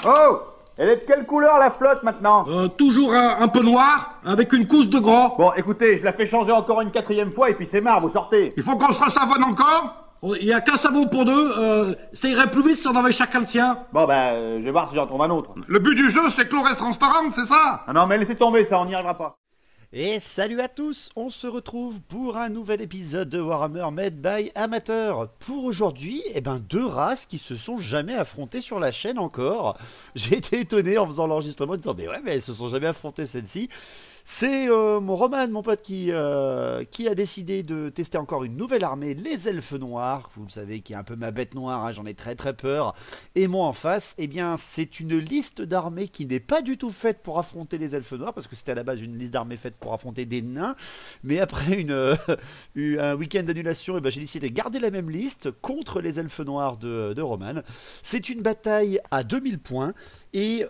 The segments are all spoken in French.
Oh! Elle est de quelle couleur la flotte maintenant? Toujours un peu noir, avec une couche de gras. Bon, écoutez, je la fais changer encore une quatrième fois et puis c'est marre, vous sortez. Il faut qu'on se resavonne encore? Il y a qu'un savon pour deux, ça irait plus vite si on avait chacun le sien. Bon, je vais voir si j'en trouve un autre. Le but du jeu, c'est que l'eau reste transparente, c'est ça? Ah non, mais laissez tomber ça, on n'y arrivera pas. Et salut à tous, on se retrouve pour un nouvel épisode de Warhammer Made by Amateur. Pour aujourd'hui, deux races qui se sont jamais affrontées sur la chaîne encore. J'ai été étonné en faisant l'enregistrement en disant mais elles se sont jamais affrontées celles-ci. C'est mon Roman, mon pote, qui a décidé de tester encore une nouvelle armée, les Elfes Noirs. Vous le savez, qui est un peu ma bête noire, hein, j'en ai très très peur. Et moi en face, c'est une liste d'armées qui n'est pas du tout faite pour affronter les Elfes Noirs, parce que c'était à la base une liste d'armées faite pour affronter des nains. Mais après un week-end d'annulation, j'ai décidé de garder la même liste contre les Elfes Noirs de Roman. C'est une bataille à 2000 points. Et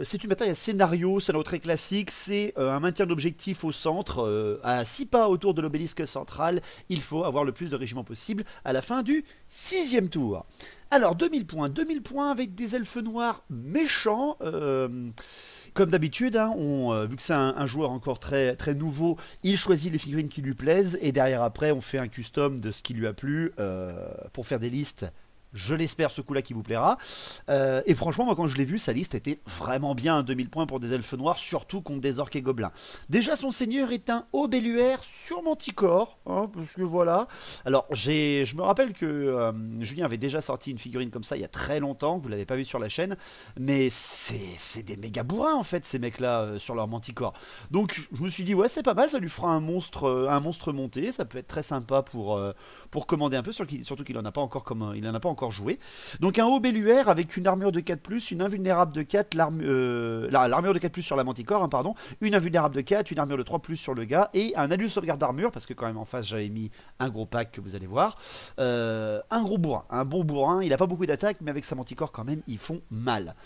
c'est une bataille à scénario, scénario très classique, c'est un maintien d'objectif au centre, à 6 pas autour de l'obélisque central, il faut avoir le plus de régiments possible à la fin du 6e tour. Alors 2000 points avec des elfes noirs méchants, comme d'habitude, hein, vu que c'est un joueur encore très, très nouveau, il choisit les figurines qui lui plaisent, et derrière après on fait un custom de ce qui lui a plu pour faire des listes. Je l'espère ce coup-là qui vous plaira. Et franchement, moi quand je l'ai vu, sa liste était vraiment bien, 2000 points pour des elfes noirs, surtout contre des orques et gobelins. Déjà, son seigneur est un Haut-Belluaire sur Manticore, hein, parce que voilà. Alors, je me rappelle que Julien avait déjà sorti une figurine comme ça il y a très longtemps, vous l'avez pas vu sur la chaîne, mais c'est des méga bourrins en fait, ces mecs-là, sur leur Manticore. Donc, je me suis dit, ouais, c'est pas mal, ça lui fera un monstre monté, ça peut être très sympa pour commander un peu, surtout qu'il en a pas encore joué. Donc un Haut-Belluaire avec une armure de 4+, une invulnérable de 4, l'armure de 4+, sur la Manticore, hein, pardon, une invulnérable de 4, une armure de 3+, sur le gars, et un anneau de sauvegarde d'armure, parce que quand même en face j'avais mis un gros pack que vous allez voir. Un gros bourrin, un bon bourrin, il a pas beaucoup d'attaque, mais avec sa Manticore quand même, ils font mal.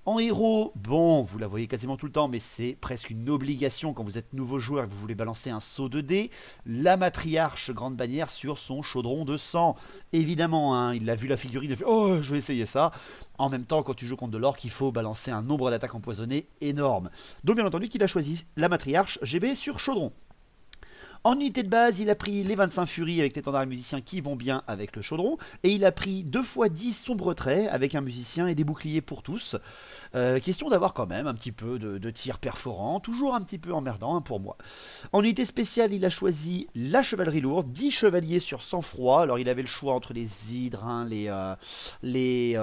En héros, bon, vous la voyez quasiment tout le temps, mais c'est presque une obligation quand vous êtes nouveau joueur et que vous voulez balancer un saut de dés. La matriarche grande bannière sur son chaudron de sang. Évidemment, hein, il a vu la figurine, il a fait « Oh, je vais essayer ça ». En même temps, quand tu joues contre de l'orque, il faut balancer un nombre d'attaques empoisonnées énorme. Donc bien entendu qu'il a choisi la matriarche GB sur chaudron. En unité de base, il a pris les 25 furies avec l'étendard et le musicien qui vont bien avec le chaudron. Et il a pris 2 x 10 sombres traits avec un musicien et des boucliers pour tous. Question d'avoir quand même un petit peu de tir perforant, toujours un petit peu emmerdant hein, pour moi. En unité spéciale, il a choisi la chevalerie lourde, 10 chevaliers sur sang-froid. Alors il avait le choix entre les hydres, hein, les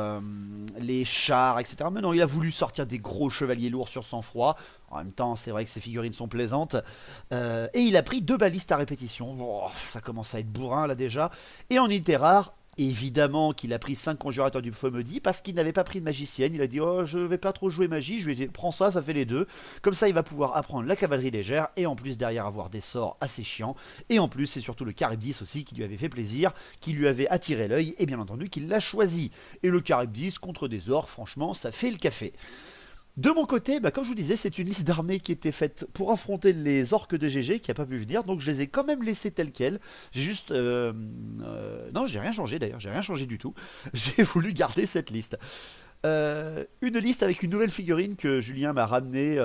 chars, etc. Mais non, il a voulu sortir des gros chevaliers lourds sur sang-froid. En même temps, c'est vrai que ces figurines sont plaisantes. Et il a pris 2 balistes à répétition. Oh, ça commence à être bourrin là déjà. Et en unité rare, évidemment qu'il a pris 5 conjurateurs du feu maudit parce qu'il n'avait pas pris de magicienne. Il a dit oh je vais pas trop jouer magie, je lui ai dit prends ça, ça fait les deux. Comme ça il va pouvoir apprendre la cavalerie légère et en plus derrière avoir des sorts assez chiants. Et en plus c'est surtout le Charybdis aussi qui lui avait fait plaisir, qui lui avait attiré l'œil et bien entendu qu'il l'a choisi. Et le Charybdis contre des orques, franchement ça fait le café. De mon côté, comme je vous disais, c'est une liste d'armées qui était faite pour affronter les orques de GG qui n'a pas pu venir, donc je les ai quand même laissés telles quelles. J'ai juste... non, j'ai rien changé d'ailleurs, j'ai rien changé du tout. J'ai voulu garder cette liste. Une liste avec une nouvelle figurine que Julien m'a ramenée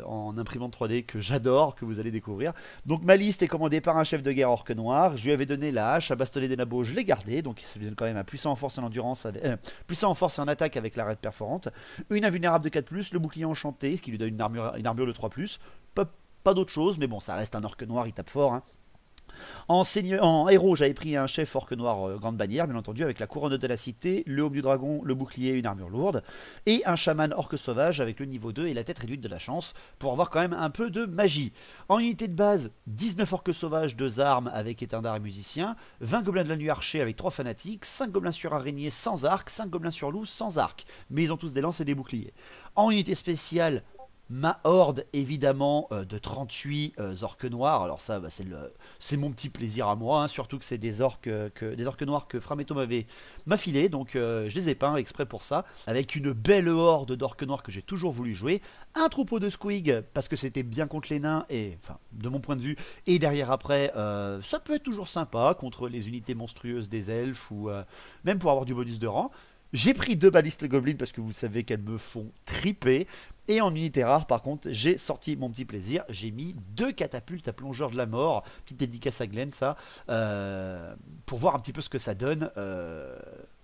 en imprimante 3D que j'adore, que vous allez découvrir. Donc ma liste est commandée par un chef de guerre orque noir. Je lui avais donné la hache, un bastolet des nabots, je l'ai gardé, donc ça lui donne quand même un puissant en force et en endurance, puissant en force et en attaque avec l'arête perforante. Une invulnérable de 4+, le bouclier enchanté, ce qui lui donne une armure de 3+. Pas d'autre chose, mais bon, ça reste un orque noir, il tape fort, hein. En héros, j'avais pris un chef orque noir grande bannière, bien entendu, avec la couronne de la cité, le homme du dragon, le bouclier, une armure lourde, et un chaman orque sauvage avec le niveau 2 et la tête réduite de la chance, pour avoir quand même un peu de magie. En unité de base, 19 orques sauvages, 2 armes avec étendard et musicien, 20 gobelins de la nuit archers avec 3 fanatiques, 5 gobelins sur araignée sans arc, 5 gobelins sur loup sans arc, mais ils ont tous des lances et des boucliers. En unité spéciale, ma horde évidemment de 38 orques noirs. Alors ça c'est mon petit plaisir à moi, hein. Surtout que c'est des orques noirs que Frametto m'a filé, donc je les ai peints exprès pour ça, avec une belle horde d'orques noirs que j'ai toujours voulu jouer, un troupeau de squig parce que c'était bien contre les nains, et enfin de mon point de vue, et derrière après ça peut être toujours sympa contre les unités monstrueuses des elfes, ou même pour avoir du bonus de rang. J'ai pris 2 balistes gobelins parce que vous savez qu'elles me font triper. Et en unité rare, par contre, j'ai sorti mon petit plaisir. J'ai mis 2 catapultes à plongeur de la mort. Petite dédicace à Glenn, ça. Pour voir un petit peu ce que ça donne.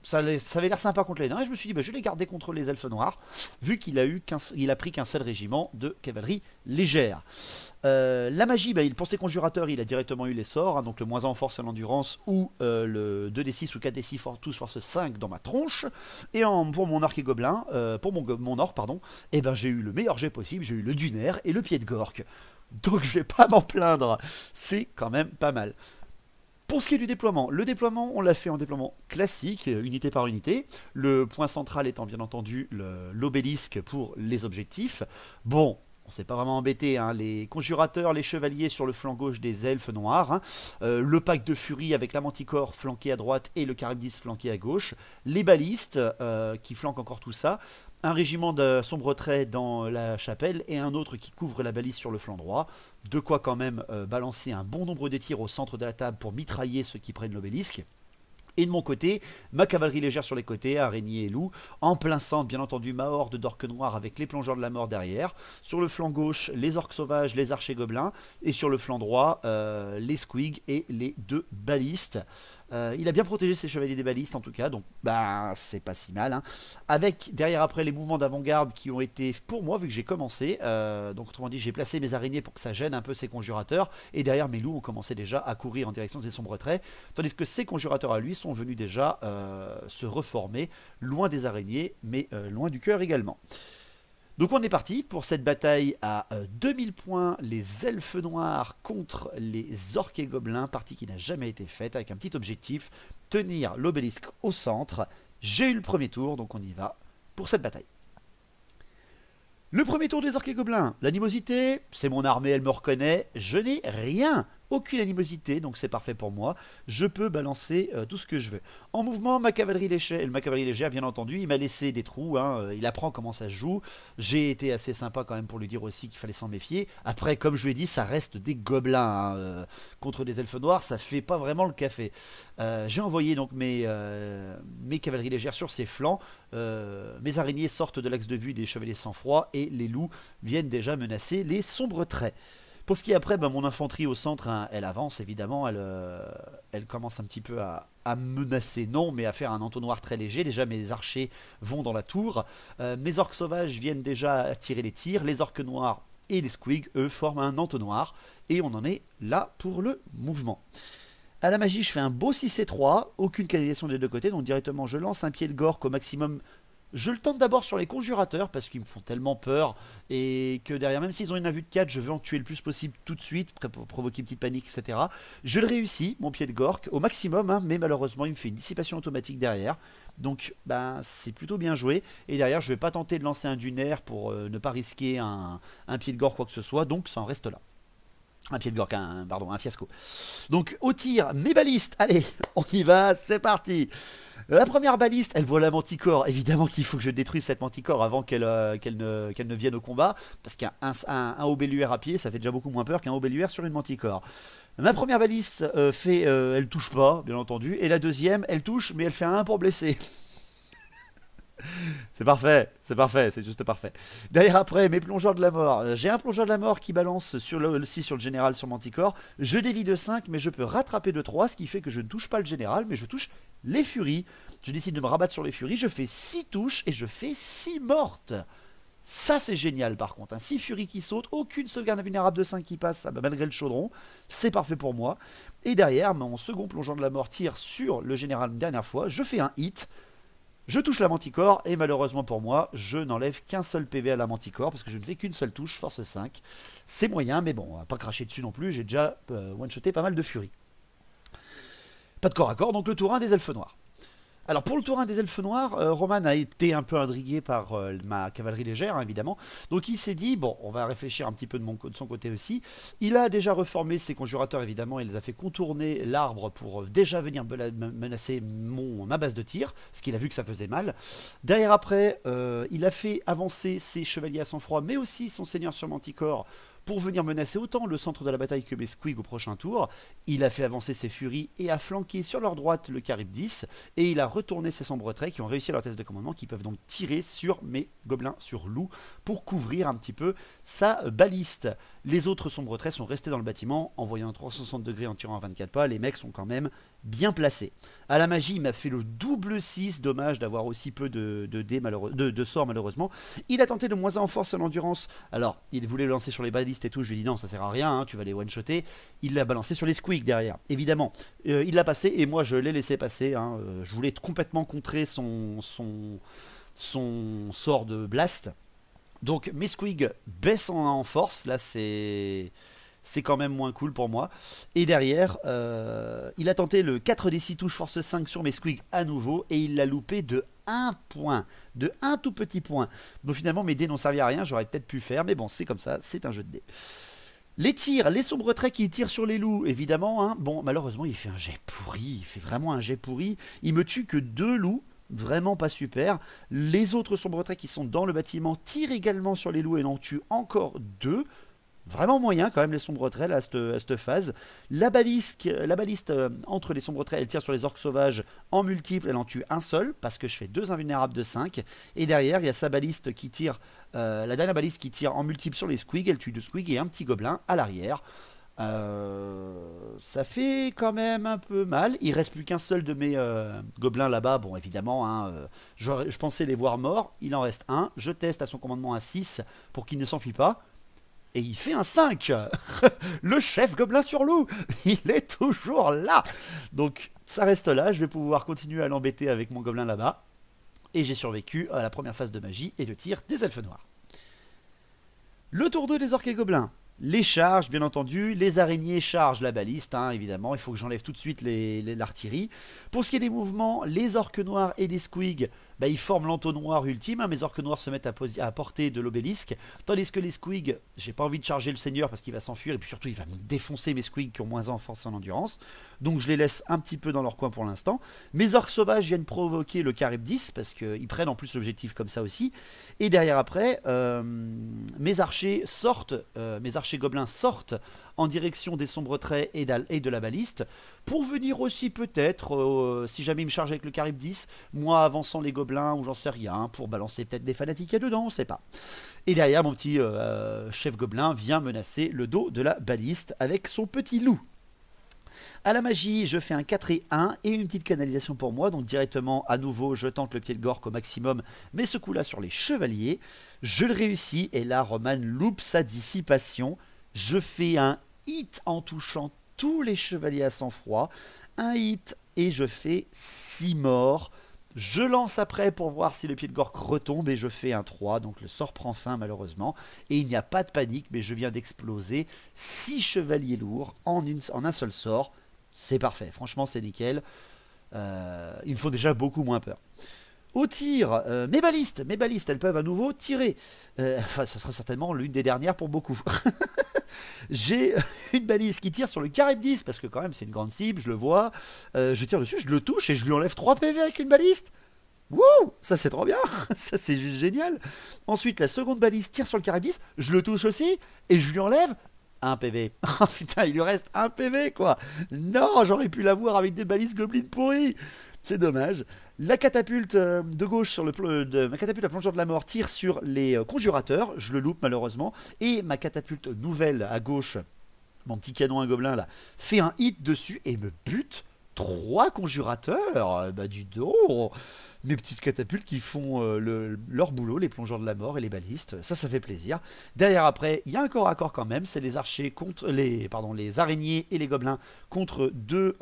Ça avait l'air sympa contre les nains. Et je me suis dit, bah, je vais les garder contre les elfes noirs. Vu qu'il a pris qu'un seul régiment de cavalerie légère. La magie, bah, pour ses conjurateurs, il a directement eu les sorts. Hein, donc le moins 1 en force et en endurance. Ou le 2d6 ou 4d6 tous force 5 dans ma tronche. Et pour mon arc et gobelin, pour mon or, pardon, et ben j'ai eu le meilleur jet possible, j'ai eu le dunaire et le pied de gorque. Donc je vais pas m'en plaindre, c'est quand même pas mal. Pour ce qui est du déploiement, le déploiement, on l'a fait en déploiement classique, unité par unité. Le point central étant bien entendu l'obélisque pour les objectifs. Bon, on s'est pas vraiment embêté, hein. Les conjurateurs, les chevaliers sur le flanc gauche des elfes noirs, hein. Le pack de furie avec la manticore flanquée à droite et le caribdis flanqué à gauche, les balistes qui flanquent encore tout ça, un régiment de sombre trait dans la chapelle et un autre qui couvre la balise sur le flanc droit. De quoi quand même balancer un bon nombre de tirs au centre de la table pour mitrailler ceux qui prennent l'obélisque. Et de mon côté, ma cavalerie légère sur les côtés, araignées et loups. En plein centre, bien entendu, ma horde d'orques noirs avec les plongeurs de la mort derrière. Sur le flanc gauche, les orques sauvages, les archers gobelins. Et sur le flanc droit, les squigs et les 2 balistes. Il a bien protégé ses chevaliers des balistes en tout cas, donc bah c'est pas si mal, hein. Avec derrière après les mouvements d'avant-garde qui ont été pour moi vu que j'ai commencé, donc autrement dit j'ai placé mes araignées pour que ça gêne un peu ces conjurateurs, et derrière mes loups ont commencé déjà à courir en direction des sombres traits, tandis que ces conjurateurs à lui sont venus déjà se reformer loin des araignées, mais loin du cœur également. Donc on est parti pour cette bataille à 2000 points, les elfes noirs contre les orques et gobelins, partie qui n'a jamais été faite, avec un petit objectif, tenir l'obélisque au centre. J'ai eu le premier tour, donc on y va pour cette bataille. Le premier tour des orques et gobelins, l'animosité, c'est mon armée, elle me reconnaît, je n'ai rien, aucune animosité, donc c'est parfait pour moi, je peux balancer tout ce que je veux. En mouvement, ma cavalerie légère, bien entendu, il m'a laissé des trous, hein, il apprend comment ça se joue, j'ai été assez sympa quand même pour lui dire aussi qu'il fallait s'en méfier. Après, comme je lui ai dit, ça reste des gobelins, hein, contre des elfes noirs, ça fait pas vraiment le café. J'ai envoyé donc mes cavaleries légères sur ses flancs, mes araignées sortent de l'axe de vue des chevaliers sans froid et les loups viennent déjà menacer les sombres traits. Pour ce qui est après, ben, mon infanterie au centre, hein, elle avance évidemment, elle commence un petit peu à menacer, non, mais à faire un entonnoir très léger. Déjà mes archers vont dans la tour, mes orques sauvages viennent déjà tirer les tirs, les orques noirs et les squigs, eux, forment un entonnoir, et on en est là pour le mouvement. À la magie, je fais un beau 6C3, aucune canalisation des deux côtés, donc directement je lance un pied de gorque au maximum. Je le tente d'abord sur les conjurateurs parce qu'ils me font tellement peur et que derrière, même s'ils ont une invue de 4, je veux en tuer le plus possible tout de suite pour provoquer une petite panique, etc. Je le réussis, mon pied de gorque, au maximum, hein, mais malheureusement il me fait une dissipation automatique derrière. Donc ben, c'est plutôt bien joué. Et derrière, je ne vais pas tenter de lancer un dunaire pour ne pas risquer un pied de gorque, quoi que ce soit, donc ça en reste là. Un pied de gorque, pardon, un fiasco. Donc au tir, mes balistes, allez, on y va, c'est parti. La première baliste, elle voit la manticore. Évidemment qu'il faut que je détruise cette manticore avant qu'elle ne vienne au combat. Parce qu'un obéluaire à pied, ça fait déjà beaucoup moins peur qu'un obéluaire sur une manticore. Ma première baliste, elle touche pas, bien entendu. Et la deuxième, elle touche, mais elle fait un 1 pour blesser. C'est parfait, c'est juste parfait. Derrière après, mes plongeurs de la mort. J'ai un plongeur de la mort qui balance sur le général sur Manticore. Je dévie de 5, mais je peux rattraper de 3, ce qui fait que je ne touche pas le général, mais je touche les furies. Je décide de me rabattre sur les furies, je fais 6 touches et je fais 6 mortes. Ça c'est génial par contre, hein. 6 furies qui sautent, aucune sauvegarde invulnérable de 5 qui passe, malgré le chaudron, c'est parfait pour moi. Et derrière, mon second plongeon de la mort tire sur le général une dernière fois, je fais un hit. Je touche la manticore et malheureusement pour moi, je n'enlève qu'un seul PV à la manticore parce que je ne fais qu'une seule touche, force 5. C'est moyen, mais bon, on va pas cracher dessus non plus, j'ai déjà one-shoté pas mal de furies. Pas de corps à corps, donc le tour 1 des elfes noirs. Alors pour le tour 1 des elfes noirs, Roman a été un peu intrigué par ma cavalerie légère, hein, évidemment. Donc il s'est dit, bon, on va réfléchir un petit peu de son côté aussi. Il a déjà reformé ses conjurateurs, évidemment, il les a fait contourner l'arbre pour déjà venir menacer ma base de tir, parce qu'il a vu que ça faisait mal. Derrière après, il a fait avancer ses chevaliers à sang-froid, mais aussi son seigneur sur Manticore, pour venir menacer autant le centre de la bataille que mes squigs au prochain tour. Il a fait avancer ses furies et a flanqué sur leur droite le Charybdis, et il a retourné ses sombres traits qui ont réussi leur test de commandement, qui peuvent donc tirer sur mes gobelins sur loup pour couvrir un petit peu sa baliste. Les autres sombres traits sont restés dans le bâtiment en voyant un 360 degrés en tirant à 24 pas. Les mecs sont quand même bien placés. À la magie, il m'a fait le double 6, dommage d'avoir aussi peu de sorts malheureusement. Il a tenté de moins 1 en force et en endurance. Alors, il voulait le lancer sur les balistes et tout, je lui ai dit non, ça sert à rien, hein, tu vas les one-shotter. Il l'a balancé sur les squigs derrière, évidemment. Il l'a passé et moi je l'ai laissé passer, hein. Je voulais complètement contrer son sort de blast. Donc mes squigs baissent en force, là c'est quand même moins cool pour moi. Et derrière, il a tenté le 4d6 touche force 5 sur mes squigs à nouveau, et il l'a loupé de 1 point, de un tout petit point. Donc finalement mes dés n'ont servi à rien, j'aurais peut-être pu faire, mais bon c'est comme ça, c'est un jeu de dés. Les tirs, les sombres traits qui tirent sur les loups, évidemment, hein. Bon malheureusement il fait un jet pourri, il fait vraiment un jet pourri, il me tue que 2 loups. Vraiment pas super. Les autres sombres traits qui sont dans le bâtiment tirent également sur les loups et en tuent encore 2. Vraiment moyen quand même les sombres traits là, à cette phase. La baliste entre les sombres traits, elle tire sur les orques sauvages en multiple, elle en tue un seul parce que je fais 2 invulnérables de 5. Et derrière il y a sa baliste qui tire, la dernière baliste qui tire en multiple sur les squigs, elle tue 2 squigs et un petit gobelin à l'arrière. Ça fait quand même un peu mal. Il reste plus qu'un seul de mes gobelins là-bas. Bon évidemment hein, je pensais les voir morts. Il en reste un. Je teste à son commandement un 6 pour qu'il ne s'enfuit pas. Et il fait un 5. Le chef gobelin sur loup, il est toujours là. Donc ça reste là. Je vais pouvoir continuer à l'embêter avec mon gobelin là-bas. Et j'ai survécu à la première phase de magie et de tir des elfes noirs. Le tour 2 des orques et gobelins. Les charges, bien entendu, les araignées chargent la baliste, hein, évidemment, il faut que j'enlève tout de suite l'artillerie. Pour ce qui est des mouvements, les orques noirs et les squigs, bah, ils forment l'entonnoir ultime, hein, mes orques noirs se mettent à portée de l'obélisque, tandis que les squigs, j'ai pas envie de charger le seigneur parce qu'il va s'enfuir, et puis surtout il va me défoncer mes squigs qui ont moins en force et en endurance, donc je les laisse un petit peu dans leur coin pour l'instant. Mes orques sauvages viennent provoquer le Charybdis, parce qu'ils prennent en plus l'objectif comme ça aussi, et derrière après, mes archers gobelins sortent en direction des sombres traits et de la baliste pour venir aussi peut-être, si jamais il me charge avec le Charybdis, moi avançant les gobelins ou j'en sais rien, pour balancer peut-être des fanatiques à dedans, on sait pas. Et derrière mon petit chef gobelin vient menacer le dos de la baliste avec son petit loup. À la magie, je fais un 4 et 1 et une petite canalisation pour moi. Donc directement, à nouveau, je tente le pied de Gork au maximum. Mais ce coup-là sur les chevaliers, je le réussis. Et là, Roman loupe sa dissipation. Je fais un hit en touchant tous les chevaliers à sang-froid. Un hit et je fais 6 morts. Je lance après pour voir si le pied de Gork retombe et je fais un 3. Donc le sort prend fin malheureusement. Et il n'y a pas de panique, mais je viens d'exploser 6 chevaliers lourds en un seul sort. C'est parfait, franchement c'est nickel. Il me faut déjà beaucoup moins peur. Au tir, mes balistes, elles peuvent à nouveau tirer. Enfin, ce sera certainement l'une des dernières pour beaucoup. J'ai une balise qui tire sur le Charybdis, parce que quand même c'est une grande cible, je le vois. Je tire dessus, je le touche et je lui enlève 3 PV avec une baliste. Wouh, ça c'est trop bien, ça c'est juste génial. Ensuite, la seconde balise tire sur le Charybdis, je le touche aussi et je lui enlève 1 PV. Oh putain, il lui reste 1 PV quoi. Non, j'aurais pu l'avoir avec des balises gobelines pourries. C'est dommage. La catapulte de gauche ma catapulte à plongeur de la mort tire sur les conjurateurs. Je le loupe malheureusement. Et ma catapulte nouvelle à gauche, mon petit canon à gobelin là, fait un hit dessus et me bute 3 conjurateurs. Bah du dos. Mes petites catapultes qui font leur boulot, les plongeurs de la mort et les balistes, ça fait plaisir. Derrière après, il y a un corps à corps quand même, c'est les archers contre les araignées et les gobelins contre deux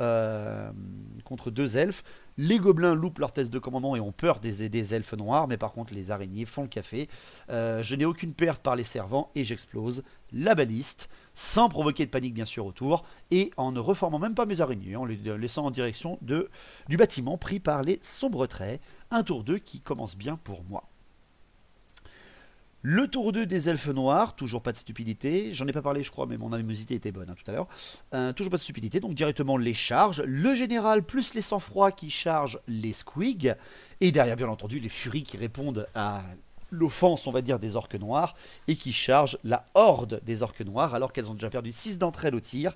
elfes. Les gobelins loupent leur test de commandement et ont peur des elfes noirs, mais par contre les araignées font le café. Je n'ai aucune perte par les servants et j'explose la baliste, sans provoquer de panique bien sûr autour, et en ne reformant même pas mes araignées, en les laissant en direction du bâtiment pris par les sombres traits. Un tour 2 qui commence bien pour moi. Le tour 2 des elfes noirs, toujours pas de stupidité, j'en ai pas parlé je crois mais mon animosité était bonne hein, tout à l'heure, toujours pas de stupidité, donc directement les charges, le général plus les sang-froid qui chargent les squigs, et derrière bien entendu les furies qui répondent à l'offense, on va dire, des orques noirs, et qui charge la horde des orques noirs, alors qu'elles ont déjà perdu 6 d'entre elles au tir.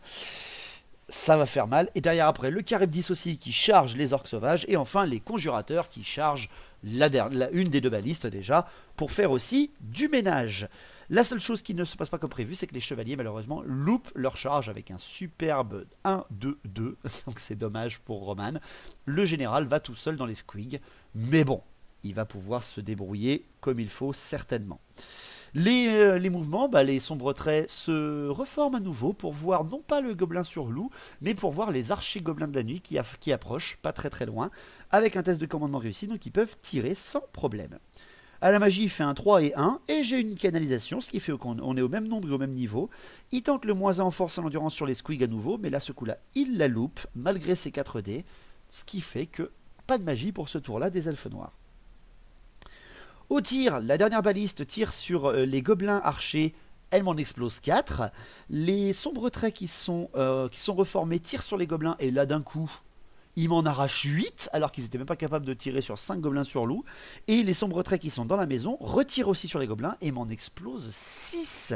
Ça va faire mal. Et derrière après, le Charybdis aussi qui charge les orques sauvages, et enfin les conjurateurs qui chargent une des deux balistes déjà, pour faire aussi du ménage. La seule chose qui ne se passe pas comme prévu, c'est que les chevaliers malheureusement loupent leur charge avec un superbe 1-2-2, donc c'est dommage pour Roman. Le général va tout seul dans les squigs, mais bon, il va pouvoir se débrouiller comme il faut certainement. Les mouvements, les sombres traits se reforment à nouveau pour voir non pas le gobelin sur loup, mais pour voir les archers gobelins de la nuit qui approchent, pas très très loin, avec un test de commandement réussi, donc ils peuvent tirer sans problème. À la magie, il fait un 3 et 1, et j'ai une canalisation, ce qui fait qu'on est au même nombre et au même niveau. Il tente le -1 en force et en endurance sur les squigs à nouveau, mais là, ce coup-là, il la loupe, malgré ses 4 dés, ce qui fait que pas de magie pour ce tour-là des elfes noirs. Au tir, la dernière baliste tire sur les gobelins archers, elle m'en explose 4. Les sombres traits qui sont reformés tirent sur les gobelins, et là d'un coup, ils m'en arrachent 8, alors qu'ils n'étaient même pas capables de tirer sur 5 gobelins sur loup. Et les sombres traits qui sont dans la maison retirent aussi sur les gobelins, et m'en explosent 6.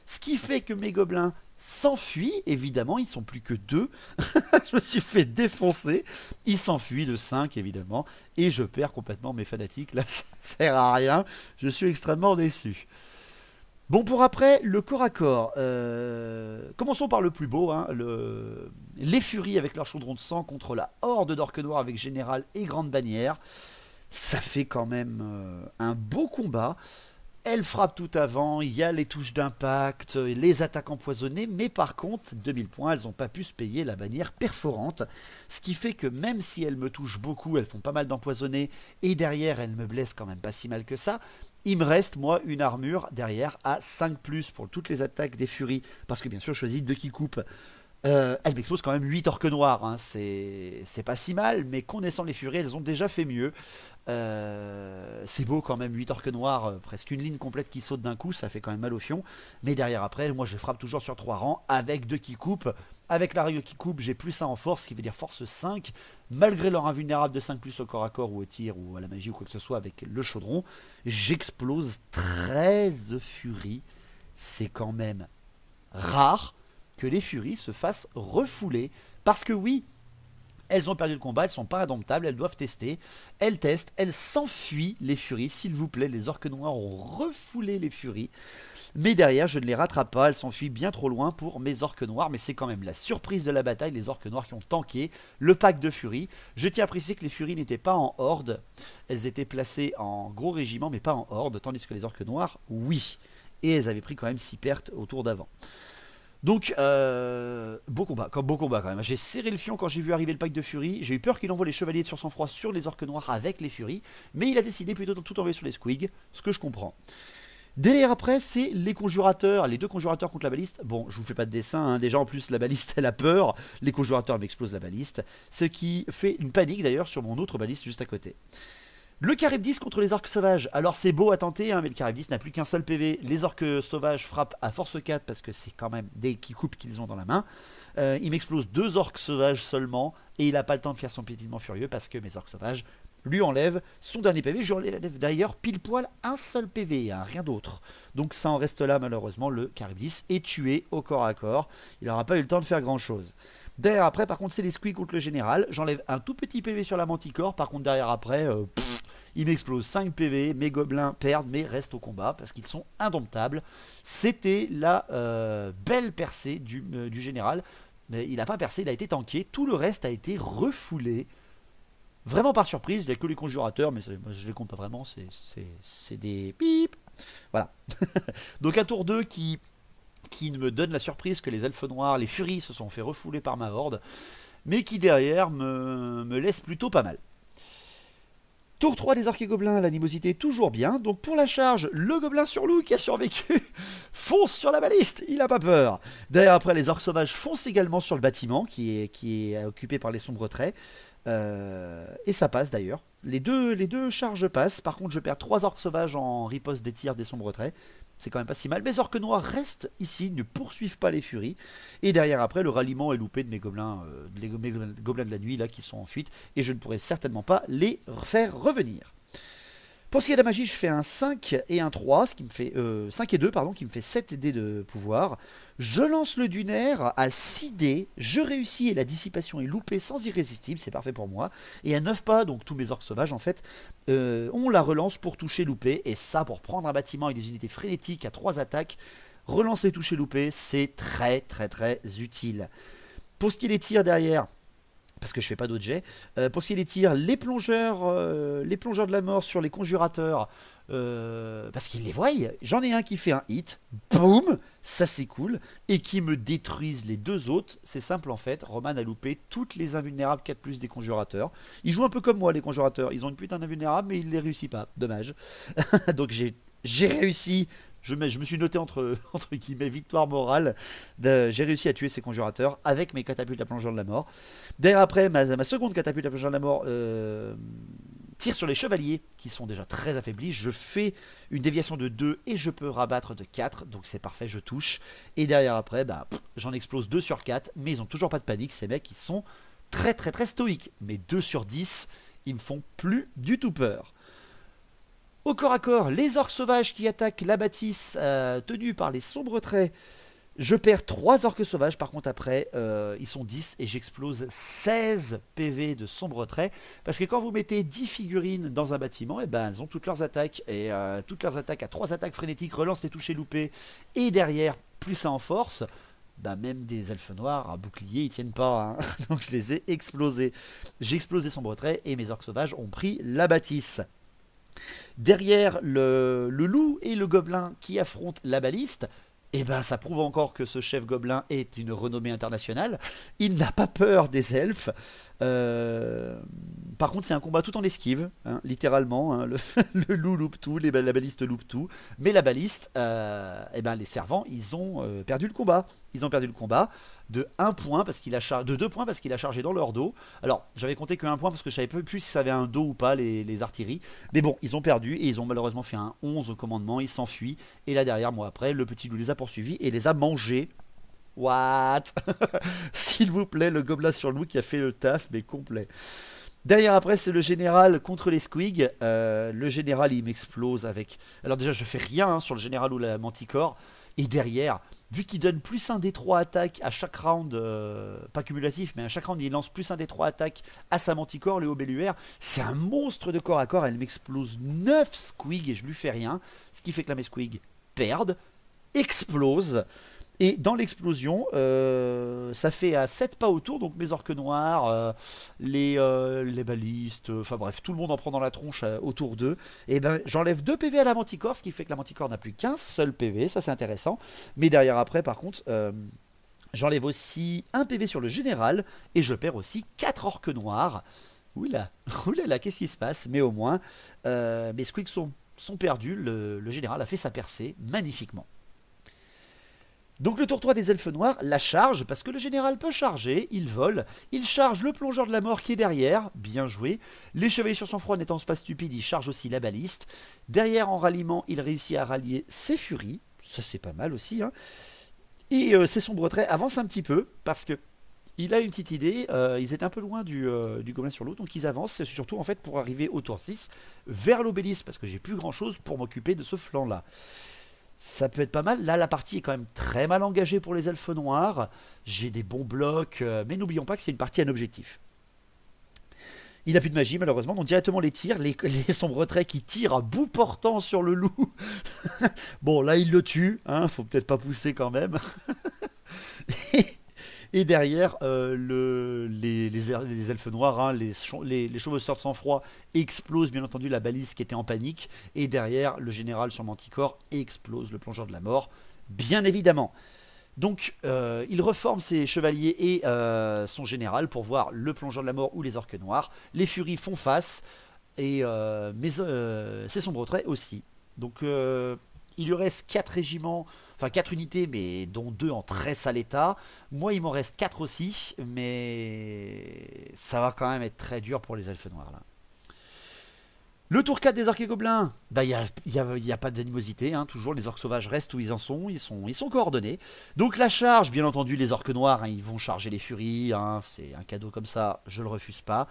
Ce qui fait que mes gobelins s'enfuient, évidemment, ils sont plus que 2. Je me suis fait défoncer. Ils s'enfuient de 5, évidemment. Et je perds complètement mes fanatiques. Là, ça sert à rien. Je suis extrêmement déçu. Bon, pour après, le corps à corps. Commençons par le plus beau. Les furies avec leur chaudron de sang contre la horde d'orques noirs avec général et grande bannière. Ça fait quand même un beau combat. Elle frappe tout avant, il y a les touches d'impact, les attaques empoisonnées, mais par contre, 2000 points, elles n'ont pas pu se payer la bannière perforante, ce qui fait que même si elles me touchent beaucoup, elles font pas mal d'empoisonnés, et derrière, elles me blessent quand même pas si mal que ça, il me reste, moi, une armure derrière à 5+, pour toutes les attaques des furies, parce que bien sûr, je choisis 2 qui coupent. Elle m'expose quand même 8 orques noirs, hein. C'est pas si mal, mais connaissant les furies, elles ont déjà fait mieux. C'est beau quand même, 8 orques noirs, presque une ligne complète qui saute d'un coup, ça fait quand même mal au fion. Mais derrière après, moi je frappe toujours sur 3 rangs avec 2 qui coupent. Avec la règle qui coupe, j'ai +1 en force, ce qui veut dire force 5. Malgré leur invulnérable de 5+ au corps à corps ou au tir ou à la magie ou quoi que ce soit avec le chaudron, j'explose 13 furies. C'est quand même rare que les furies se fassent refouler. Parce que oui, elles ont perdu le combat, elles sont pas indomptables, elles doivent tester. Elles testent, elles s'enfuient les furies, s'il vous plaît. Les orques noirs ont refoulé les furies. Mais derrière, je ne les rattrape pas, elles s'enfuient bien trop loin pour mes orques noirs. Mais c'est quand même la surprise de la bataille, les orques noirs qui ont tanké le pack de furies. Je tiens à préciser que les furies n'étaient pas en horde. Elles étaient placées en gros régiment, mais pas en horde. Tandis que les orques noirs, oui. Et elles avaient pris quand même 6 pertes au tour d'avant. Donc, beau combat quand même. J'ai serré le fion quand j'ai vu arriver le pack de furie. J'ai eu peur qu'il envoie les chevaliers sur sang froid sur les orques noirs avec les furies. Mais il a décidé plutôt de tout envoyer sur les squigs, ce que je comprends. Derrière après, c'est les conjurateurs, les 2 conjurateurs contre la baliste. Bon, je vous fais pas de dessin, hein. Déjà en plus la baliste elle a peur. Les conjurateurs m'explosent la baliste. Ce qui fait une panique d'ailleurs sur mon autre baliste juste à côté. Le Charybdis contre les orques sauvages. Alors c'est beau à tenter, hein, mais le Charybdis n'a plus qu'un seul PV. Les orques sauvages frappent à force 4 parce que c'est quand même des qui coupent qu'ils ont dans la main. Il m'explose 2 orques sauvages seulement et il n'a pas le temps de faire son pétilement furieux parce que mes orques sauvages lui enlèvent son dernier PV. Je lui enlève d'ailleurs pile poil un seul PV, hein, rien d'autre. Donc ça en reste là malheureusement. Le Charybdis est tué au corps à corps. Il n'aura pas eu le temps de faire grand chose. Derrière après, par contre, c'est les squigs contre le général. J'enlève un tout petit PV sur la manticore. Par contre, derrière après, il m'explose 5 PV. Mes gobelins perdent, mais restent au combat parce qu'ils sont indomptables. C'était la belle percée du général. Mais il n'a pas percé, il a été tanké. Tout le reste a été refoulé. Vraiment par surprise. Il n'y a que les conjurateurs, mais moi, je ne les compte pas vraiment. C'est des pip. Voilà. Donc un tour 2 qui me donne la surprise que les elfes noirs, les furies se sont fait refouler par ma horde, mais qui derrière me laisse plutôt pas mal. Tour 3 des orques et gobelins, l'animosité est toujours bien. Donc pour la charge, le gobelin sur loup qui a survécu fonce sur la baliste, il n'a pas peur. Derrière après, les orques sauvages foncent également sur le bâtiment qui est occupé par les sombres traits. Et ça passe d'ailleurs. Les deux charges passent. Par contre, je perds 3 orques sauvages en riposte des tirs des sombres traits. C'est quand même pas si mal. Mes orques noirs restent ici, ne poursuivent pas les furies. Et derrière après, le ralliement est loupé de mes gobelins, gobelins de la nuit là qui sont en fuite. Et je ne pourrai certainement pas les faire revenir. Pour ce qui est de la magie, je fais un 5 et un 3, ce qui me fait 5 et 2, pardon, qui me fait 7 dés de pouvoir. Je lance le dunaire à 6 dés, je réussis et la dissipation est loupée sans irrésistible, c'est parfait pour moi. Et à 9 pas, donc tous mes orques sauvages en fait, on la relance pour toucher loupé. Et ça, pour prendre un bâtiment avec des unités frénétiques à 3 attaques, relance les toucher loupé, c'est très utile. Pour ce qui est des tirs derrière, parce que je fais pas d'autres jets. Pour ce qui est des tirs, les plongeurs de la mort sur les conjurateurs, parce qu'ils les voient. J'en ai un qui fait un hit, boum, ça c'est cool, et qui me détruisent les deux autres. C'est simple en fait, Roman a loupé toutes les invulnérables 4+ des conjurateurs. Ils jouent un peu comme moi les conjurateurs, ils ont une putain d'invulnérable mais ils les réussissent pas, dommage. Donc j'ai réussi. Je me suis noté entre guillemets victoire morale. J'ai réussi à tuer ces conjurateurs avec mes catapultes à plongeurs de la mort. Derrière après, ma seconde catapulte à plongeurs de la mort tire sur les chevaliers qui sont déjà très affaiblis. Je fais une déviation de 2 et je peux rabattre de 4. Donc c'est parfait, je touche. Et derrière après, j'en explose 2 sur 4. Mais ils ont toujours pas de panique. Ces mecs, ils sont très stoïques. Mais 2 sur 10, ils me font plus du tout peur. Au corps à corps, les orques sauvages qui attaquent la bâtisse tenue par les sombres traits. Je perds 3 orques sauvages, par contre après, ils sont 10 et j'explose 16 PV de sombres traits. Parce que quand vous mettez 10 figurines dans un bâtiment, elles ont toutes leurs attaques. Et toutes leurs attaques à 3 attaques frénétiques relancent les touchés loupés. Et derrière, plus ça en force, même des elfes noirs à bouclier, ils tiennent pas. Hein. Donc je les ai explosés. J'ai explosé sombres traits et mes orques sauvages ont pris la bâtisse. Derrière le loup et le gobelin qui affrontent la baliste, ça prouve encore que ce chef gobelin est une renommée internationale. Il n'a pas peur des elfes. Par contre, c'est un combat tout en esquive, hein, littéralement. Hein, le loup loupe tout, la baliste loupe tout. Mais la baliste, les servants, ils ont perdu le combat. Ils ont perdu le combat de 1 point parce qu'il a de 2 points parce qu'il a chargé dans leur dos. Alors, j'avais compté que 1 point parce que je savais plus si ça avait un dos ou pas, les artilleries. Mais bon, ils ont perdu et ils ont malheureusement fait un 11 au commandement. Ils s'enfuient. Et là derrière, moi après, le petit loup les a poursuivis et les a mangés. What? S'il vous plaît, le gobelin sur le loup qui a fait le taf, mais complet. Derrière après, c'est le général contre les squigs. Le général, il m'explose avec... Alors déjà, je fais rien sur le général ou la manticore. Et derrière, vu qu'il donne plus 1 des 3 attaques à chaque round, pas cumulatif, mais à chaque round, il lance plus 1 des 3 attaques à sa manticore, le Obéluaire. C'est un monstre de corps à corps. Elle m'explose 9 squigs et je lui fais rien. Ce qui fait que là, mes squigs perdent, explosent. Et dans l'explosion, ça fait à 7 pas autour, donc mes orques noirs, les balistes, enfin bref, tout le monde en prend dans la tronche autour d'eux. Et j'enlève 2 PV à la manticore, ce qui fait que la manticore n'a plus qu'un seul PV, ça c'est intéressant. Mais derrière après, par contre, j'enlève aussi 1 PV sur le général, et je perds aussi 4 orques noirs. Oula, qu'est-ce qui se passe? Mais au moins, mes squigs sont perdus, le général a fait sa percée magnifiquement. Donc le tour 3 des elfes noirs, la charge, parce que le général peut charger, il vole, il charge le plongeur de la mort qui est derrière, bien joué. Les chevaliers sur son front n'étant pas stupides, il charge aussi la baliste. Derrière en ralliement, il réussit à rallier ses furies, ça c'est pas mal aussi. Hein. Et ses sombres traits avancent un petit peu, parce que il a une petite idée, ils étaient un peu loin du gobelin sur l'eau, donc ils avancent, c'est surtout en fait pour arriver au tour 6, vers l'obélisque, parce que j'ai plus grand chose pour m'occuper de ce flanc-là. Ça peut être pas mal. Là, la partie est quand même très mal engagée pour les elfes noirs. J'ai des bons blocs, mais n'oublions pas que c'est une partie à un objectif. Il n'a plus de magie, malheureusement. Donc, directement les tirs, les sombres traits qui tirent à bout portant sur le loup. Bon, là, il le tue. Hein, faut peut-être pas pousser quand même. Et derrière, les elfes noirs, hein, les chevaucheurs de sang-froid explosent bien entendu la balise qui était en panique. Et derrière, le général sur Manticore explose le plongeur de la mort, bien évidemment. Donc, il reforme ses chevaliers et son général pour voir le plongeur de la mort ou les orques noirs. Les furies font face, et ses sombres traits aussi. Donc, il lui reste 4 régiments, enfin 4 unités, mais dont 2 en très sale état. Moi, il m'en reste 4 aussi, mais ça va quand même être très dur pour les elfes noirs là. Le tour 4 des orques et gobelins, il n'y a pas d'animosité, hein, toujours les orques sauvages restent où ils en sont, ils sont coordonnés. Donc la charge, bien entendu, les orques noirs, hein, ils vont charger les furies, hein, c'est un cadeau comme ça, je le refuse pas.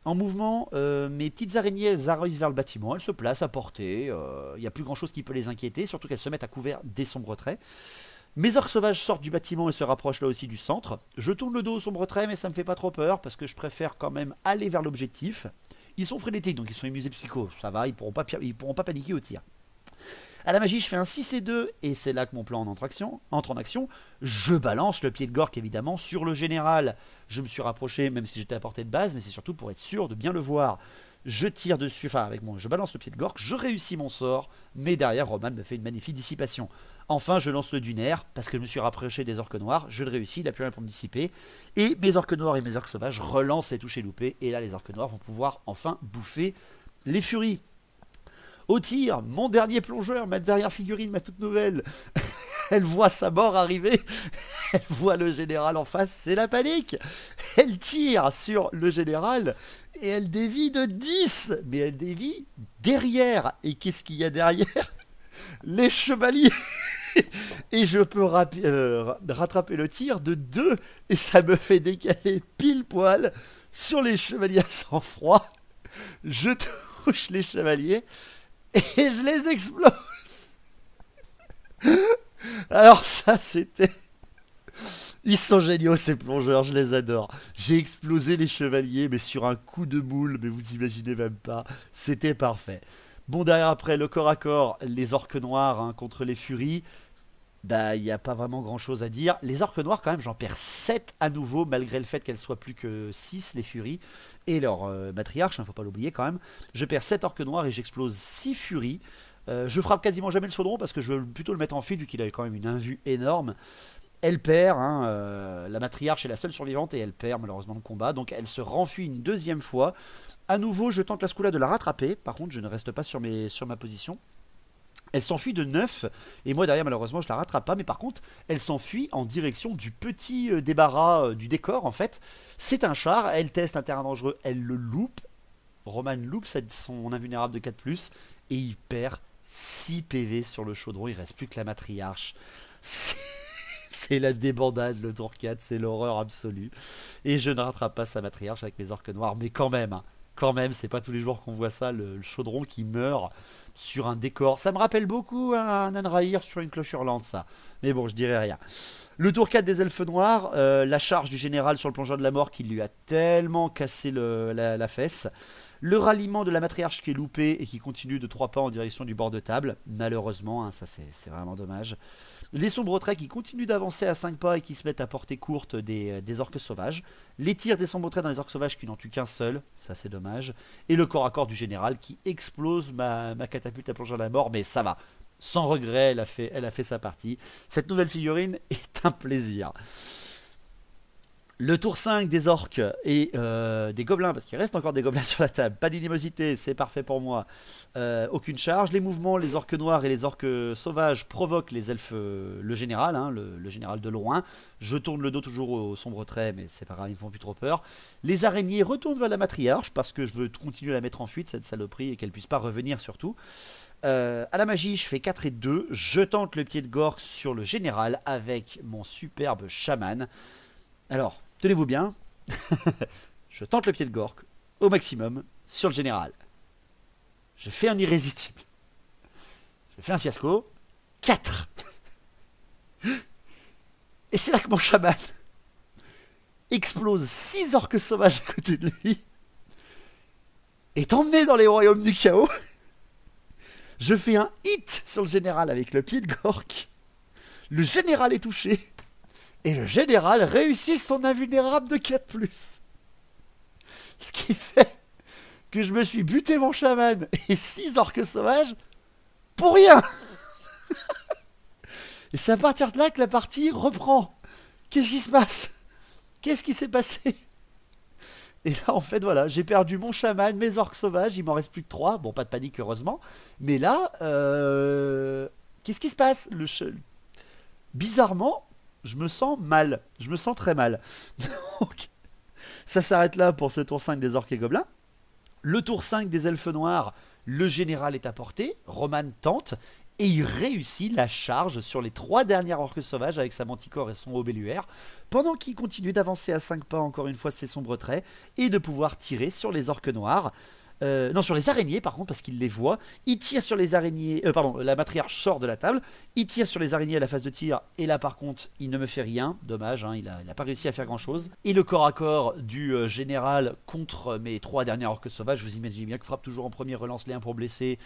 En mouvement, mes petites araignées, elles arrivent vers le bâtiment, elles se placent à portée. Il n'y a plus grand chose qui peut les inquiéter, surtout qu'elles se mettent à couvert des sombres traits. Mes orques sauvages sortent du bâtiment et se rapprochent là aussi du centre. Je tourne le dos aux sombres traits, mais ça me fait pas trop peur parce que je préfère quand même aller vers l'objectif. Ils sont frénétiques, donc ils sont émusés psycho. Ça va, ils pourront pas paniquer au tir. À la magie, je fais un 6 et 2, et c'est là que mon plan entre en action. Je balance le pied de Gork, évidemment, sur le général. Je me suis rapproché, même si j'étais à portée de base, mais c'est surtout pour être sûr de bien le voir. Je tire dessus, enfin, je balance le pied de Gork, je réussis mon sort, mais derrière, Roman me fait une magnifique dissipation. Enfin, je lance le dunaire, parce que je me suis rapproché des orques noirs, je le réussis, il n'a plus rien pour me dissiper. Et mes orques noirs et mes orques sauvages relancent les touchés loupés, et là, les orques noirs vont pouvoir enfin bouffer les furies. Au tir, mon dernier plongeur, ma dernière figurine, ma toute nouvelle, elle voit sa mort arriver, elle voit le général en face, c'est la panique. Elle tire sur le général et elle dévie de 10, mais elle dévie derrière. Et qu'est-ce qu'il y a derrière? Les chevaliers. Et je peux rattraper le tir de 2 et ça me fait décaler pile poil sur les chevaliers à sang-froid. Je touche les chevaliers et je les explose. Alors ça, c'était... Ils sont géniaux ces plongeurs, je les adore. J'ai explosé les chevaliers, mais sur un coup de moule, mais vous imaginez même pas. C'était parfait. Bon, derrière après, le corps à corps, les orques noirs contre les furies. Bah, il n'y a pas vraiment grand chose à dire. Les orques noirs, quand même, j'en perds 7 à nouveau, malgré le fait qu'elles soient plus que 6, les furies. Et leur matriarche, faut pas l'oublier quand même. Je perds 7 orques noirs et j'explose 6 furies. Je frappe quasiment jamais le chaudron parce que je veux plutôt le mettre en file vu qu'il a quand même une invue énorme. Elle perd, la matriarche est la seule survivante et elle perd malheureusement le combat. Donc elle se renfuit une deuxième fois. À nouveau, je tente la Skoula de la rattraper. Par contre, je ne reste pas sur ma position. Elle s'enfuit de 9, et moi derrière malheureusement je la rattrape pas, mais par contre elle s'enfuit en direction du petit débarras du décor en fait. C'est un char, elle teste un terrain dangereux, elle le loupe. Roman loupe son invulnérable de 4+, et il perd 6 PV sur le chaudron, il reste plus que la matriarche. C'est la débandade le tour 4, c'est l'horreur absolue. Et je ne rattrape pas sa matriarche avec mes orques noirs, mais quand même, c'est pas tous les jours qu'on voit ça, le chaudron qui meurt sur un décor. Ça me rappelle beaucoup un Anraïr sur une cloche hurlante, ça. Mais bon, je dirais rien. Le tour 4 des elfes noirs, la charge du général sur le plongeur de la mort qui lui a tellement cassé la fesse. Le ralliement de la matriarche qui est loupé et qui continue de 3 pas en direction du bord de table. Malheureusement, ça c'est vraiment dommage. Les sombres traits qui continuent d'avancer à 5 pas et qui se mettent à portée courte des orques sauvages. Les tirs des sombres traits dans les orques sauvages qui n'en tuent qu'un seul, ça c'est dommage. Et le corps à corps du général qui explose ma catapulte à plongeur de la mort, mais ça va. Sans regret, elle a fait sa partie. Cette nouvelle figurine est un plaisir. Le tour 5 des orques et des gobelins, parce qu'il reste encore des gobelins sur la table. Pas d'inimosité, c'est parfait pour moi. Aucune charge. Les mouvements, les orques noirs et les orques sauvages provoquent les elfes, le général, le général de loin. Je tourne le dos toujours au sombre trait, mais c'est pas grave, ils me font plus trop peur. Les araignées retournent vers la matriarche, parce que je veux continuer à la mettre en fuite, cette saloperie, et qu'elle puisse pas revenir surtout. À la magie, je fais 4 et 2. Je tente le pied de Gork sur le général avec mon superbe chaman. Alors, tenez-vous bien, je tente le pied de Gork au maximum sur le général. Je fais un irrésistible. Je fais un fiasco. 4. Et c'est là que mon chaman explose 6 orques sauvages à côté de lui. Est emmené dans les royaumes du chaos. Je fais un hit sur le général avec le pied de Gork. Le général est touché. Et le général réussit son invulnérable de 4+. Ce qui fait que je me suis buté mon chaman et 6 orques sauvages pour rien. Et c'est à partir de là que la partie reprend. Qu'est-ce qui se passe? Qu'est-ce qui s'est passé? Et là, en fait, voilà, j'ai perdu mon chaman, mes orques sauvages, il m'en reste plus que 3. Bon, pas de panique, heureusement. Mais là, qu'est-ce qui se passe? Bizarrement, je me sens mal. Je me sens très mal. Donc, ça s'arrête là pour ce tour 5 des orques et gobelins. Le tour 5 des elfes noirs, le général est à portée. Roman tente. et il réussit la charge sur les 3 dernières orques sauvages avec sa manticore et son obéluaire, pendant qu'il continue d'avancer à 5 pas encore une fois ses sombres traits, et de pouvoir tirer sur les orques noirs. Non, sur les araignées par contre, parce qu'il les voit. Il tire sur les araignées. Pardon, la matriarche sort de la table. Il tire sur les araignées à la phase de tir. Et là par contre, il ne me fait rien. Dommage, hein, il a pas réussi à faire grand chose. Et le corps à corps du général contre mes 3 dernières orques sauvages. Vous imaginez bien que frappe toujours en premier, relance les 1 pour blesser.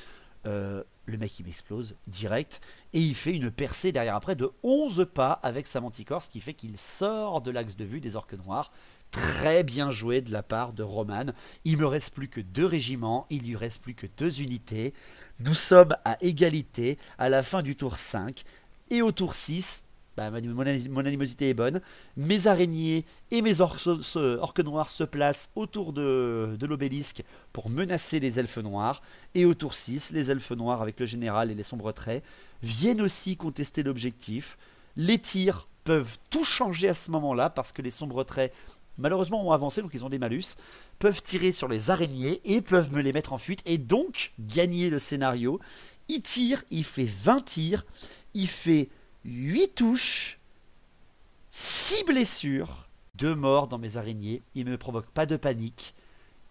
Le mec il m'explose direct. Et il fait une percée derrière après de 11 pas avec sa manticore. Ce qui fait qu'il sort de l'axe de vue des orques noirs. Très bien joué de la part de Roman. Il me reste plus que 2 régiments, il lui reste plus que 2 unités. Nous sommes à égalité à la fin du tour 5. Et au tour 6, mon animosité est bonne. Mes araignées et mes orques noirs se placent autour de l'obélisque pour menacer les elfes noirs. Et au tour 6, les elfes noirs avec le général et les sombres traits viennent aussi contester l'objectif. Les tirs peuvent tout changer à ce moment-là parce que les sombres traits malheureusement ont avancé, donc ils ont des malus, peuvent tirer sur les araignées et peuvent me les mettre en fuite et donc gagner le scénario. Il tire, il fait 20 tirs, il fait 8 touches, 6 blessures, 2 morts dans mes araignées, il ne me provoque pas de panique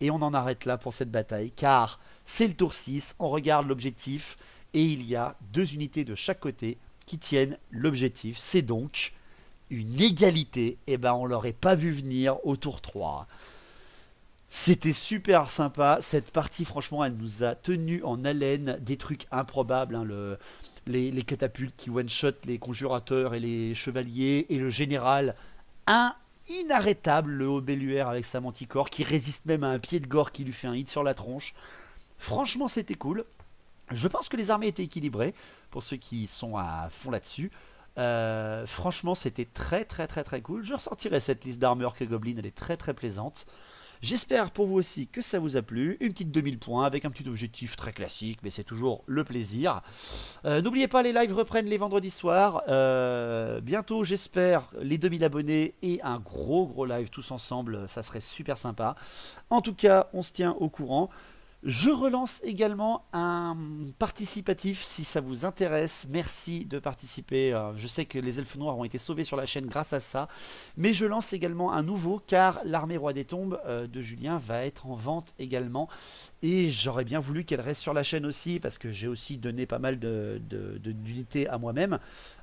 et on en arrête là pour cette bataille car c'est le tour 6, on regarde l'objectif et il y a 2 unités de chaque côté qui tiennent l'objectif, c'est donc une égalité, et ben on l'aurait pas vu venir au tour 3. C'était super sympa, cette partie franchement elle nous a tenu en haleine, des trucs improbables, hein, les catapultes qui one-shot les conjurateurs et les chevaliers, et le général, inarrêtable, le obéluaire avec sa manticore, qui résiste même à un pied de gore qui lui fait un hit sur la tronche. Franchement c'était cool, je pense que les armées étaient équilibrées, pour ceux qui sont à fond là-dessus. Franchement c'était très cool. Je ressortirai cette liste d'armures que Goblin, elle est très plaisante. J'espère pour vous aussi que ça vous a plu. Une petite 2000 points avec un petit objectif très classique, mais c'est toujours le plaisir. N'oubliez pas, les lives reprennent les vendredis soirs. Bientôt j'espère les 2000 abonnés et un gros live tous ensemble, ça serait super sympa. En tout cas on se tient au courant. Je relance également un participatif si ça vous intéresse. Merci de participer. Je sais que les elfes noirs ont été sauvés sur la chaîne grâce à ça. Mais je lance également un nouveau car l'armée roi des tombes de Julien va être en vente également. Et j'aurais bien voulu qu'elle reste sur la chaîne aussi parce que j'ai aussi donné pas mal d'unités à moi-même.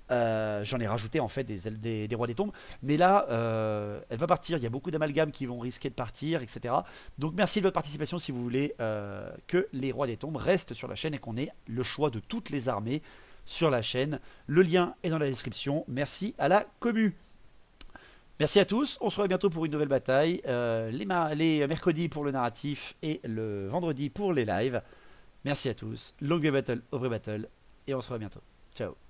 J'en ai rajouté en fait des rois des tombes, mais là elle va partir, il y a beaucoup d'amalgames qui vont risquer de partir, etc. Donc merci de votre participation si vous voulez que les rois des tombes restent sur la chaîne et qu'on ait le choix de toutes les armées sur la chaîne. Le lien est dans la description. Merci à la commu. Merci à tous, on se revoit bientôt pour une nouvelle bataille, les mercredis pour le narratif et le vendredi pour les lives. Merci à tous, longue battle, over battle, et on se revoit bientôt. Ciao.